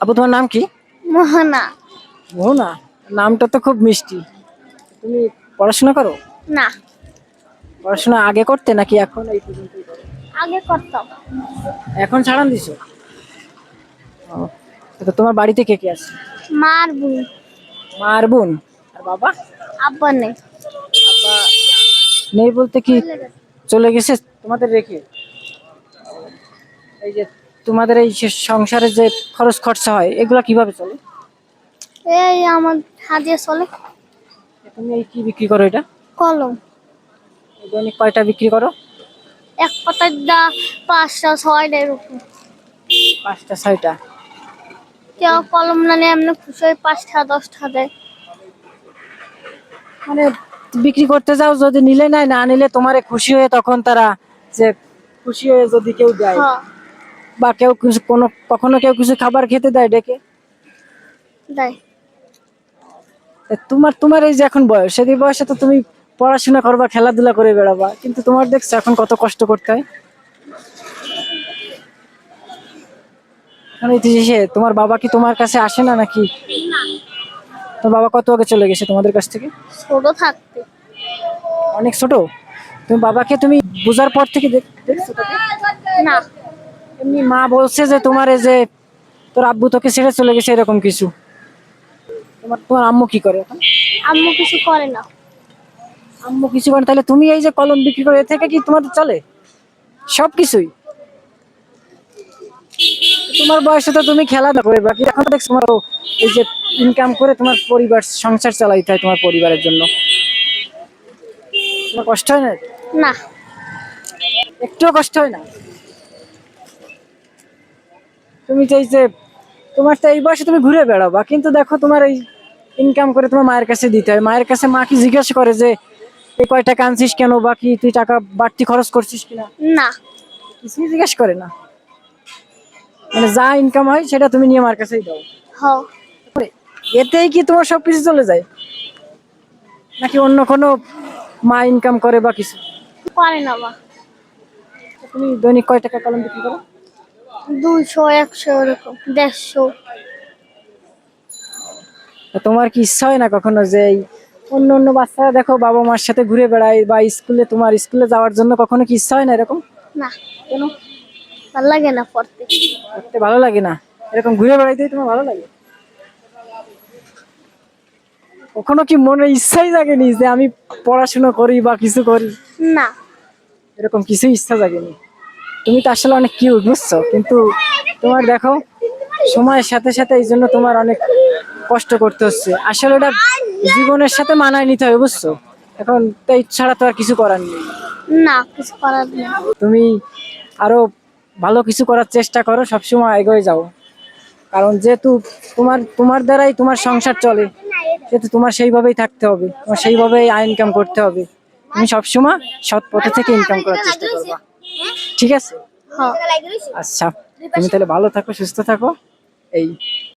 আপু তোমার নাম কি? মোহনা। মোহনা। নামটা তো খুব মিষ্টি। তুমি পড়াশোনা করো? না, পড়াশোনা আগে করতে নাকি এখন এই পর্যন্তই করো? আগে করতাম। এখন ছাড়ান দিছো? ও, তো তোমার বাড়িতে কে কে আছে? মার বোন। মা আর বোন? আর বাবা? আব্বা নেই। বাবা নেই বলতে কি চলে গেছে তোমাদের রেখে? এই যে তোমাদের এই যে সংসারে যে খরচ খরচা হয় এগুলা কিভাবে চলে? এই আমার হাজিয়ে চলে। তুমি এই কি বিক্রি করো এটা? কলম। এই দৈনিক কয়টা বিক্রি করো? এক পাতার দা 5টা 6টা এরকম। 5টা 6টা? কেউ কলম না নিয়ে এমনি খুশি হয়ে 5টা 10টা দেয়। মানে বিক্রি করতে যাও, যদি নিলে নাই, না নিলে তোমারে খুশি হয়ে তখন তারা যে খুশি হয়ে যদি কেউ দেয় হ্যাঁ, বা কেউ কিছু কোনো কখনো কেউ কিছু খাবার খেতে দেয় ডেকে। দেয়। তা তোমার তোমার এই যে এখন বয়স, এই বয়সে তো তুমি পড়াশোনা করবা, খেলাধুলা করে বেড়াবা, কিন্তু তোমার দেখছো এখন কত কষ্ট করতে হয়। এখন এই যে তোমার বাবা কি তোমার কাছে আসে না নাকি? তোমার বাবা কত আগে চলে গেছে তোমাদের কাছ থেকে? ছোট থাকতে। অনেক ছোট? তুমি বাবাকে তুমি বোঝার পর থেকে দেখছো তাকে? না, এমনি মা বলছে যে তোমার এই যে তোর আব্বু তোকে ছেড়ে চলে গেছে এরকম কিছু? তোমার তোমার আম্মু কি করে এখন? আম্মু কিছু করে না। আম্মু কিছু করে? তাহলে তুমি এই যে কলম বিক্রি করে এ থেকে কি তোমাদের চলে সবকিছুই? তোমার বয়সে তো তুমি খেলাধুলা করে বাকি এখন তো দেখছো তোমার এই যে ইনকাম করে তোমার পরিবার সংসার চালাইতে হয় তোমার পরিবারের জন্য। তোমার কষ্ট হয় না? না, একটুও কষ্ট হয় না? তুমি যে এই যে তোমার তো এই বয়সে তুমি ঘুরে বেড়াবা, কিন্তু দেখো তোমার এই ইনকাম করে তোমার মায়ের কাছে দিতে হয়। মায়ের কাছে মা কি জিজ্ঞাসা করে যে এই কয় টাকা আনছিস কেন, বা কি তুই টাকা বাড়তি খরচ করছিস কিনা? না। কিছুই জিজ্ঞাসা করে না? মানে যা ইনকাম হয় সেটা তুমি নিয়ে মার কাছেই দাও? হ্যাঁ, এতেই কি তোমার সবকিছু চলে যায় নাকি অন্য কোনো মা ইনকাম করে বা কিছু? করে না মা। তুমি দৈনিক কয় টাকা কলম বিক্রি করো? 200 100 এরকম 150। তা তোমার কি ইচ্ছা হয় না কখনো যে এই অন্য অন্য বাচ্চারা দেখো বাবা মার সাথে ঘুরে বেড়ায় বা স্কুলে, তোমার স্কুলে যাওয়ার জন্য কখনো কি ইচ্ছা হয় না এরকম? না, কেন? ভাল লাগে না পড়তে। করতে ভালো লাগে না? এরকম ঘুরে বেড়াইতেই তোমার ভালো লাগে? কখনো কি মনে ইচ্ছাই জাগেনি যে আমি পড়াশোনা করি বা কিছু করি? না, এরকম কিছুই ইচ্ছা জাগেনি? তুমি তো আসলে অনেক কিউট বুঝছো, কিন্তু তোমার দেখো সময়ের সাথে সাথে এই জন্য তোমার অনেক কষ্ট করতে হচ্ছে। আসলে এটা জীবনের সাথে মানায় নিতে হবে বুঝছো। এখন তো এই ছাড়া তো আর কিছু করার নেই। না কিছু করার নেই। তুমি আরো ভালো কিছু করার চেষ্টা করো, সবসময় এগিয়ে যাও। কারণ যেহেতু তোমার তোমার দ্বারাই তোমার সংসার চলে, সেহেতু তোমার সেইভাবেই থাকতে হবে, তোমার সেইভাবেই ইনকাম করতে হবে। তুমি সবসময় সৎ পথে থেকে ইনকাম করার চেষ্টা করবা, ঠিক আছে? হ্যাঁ। আচ্ছা, তুমি তাহলে ভালো থাকো, সুস্থ থাকো। এই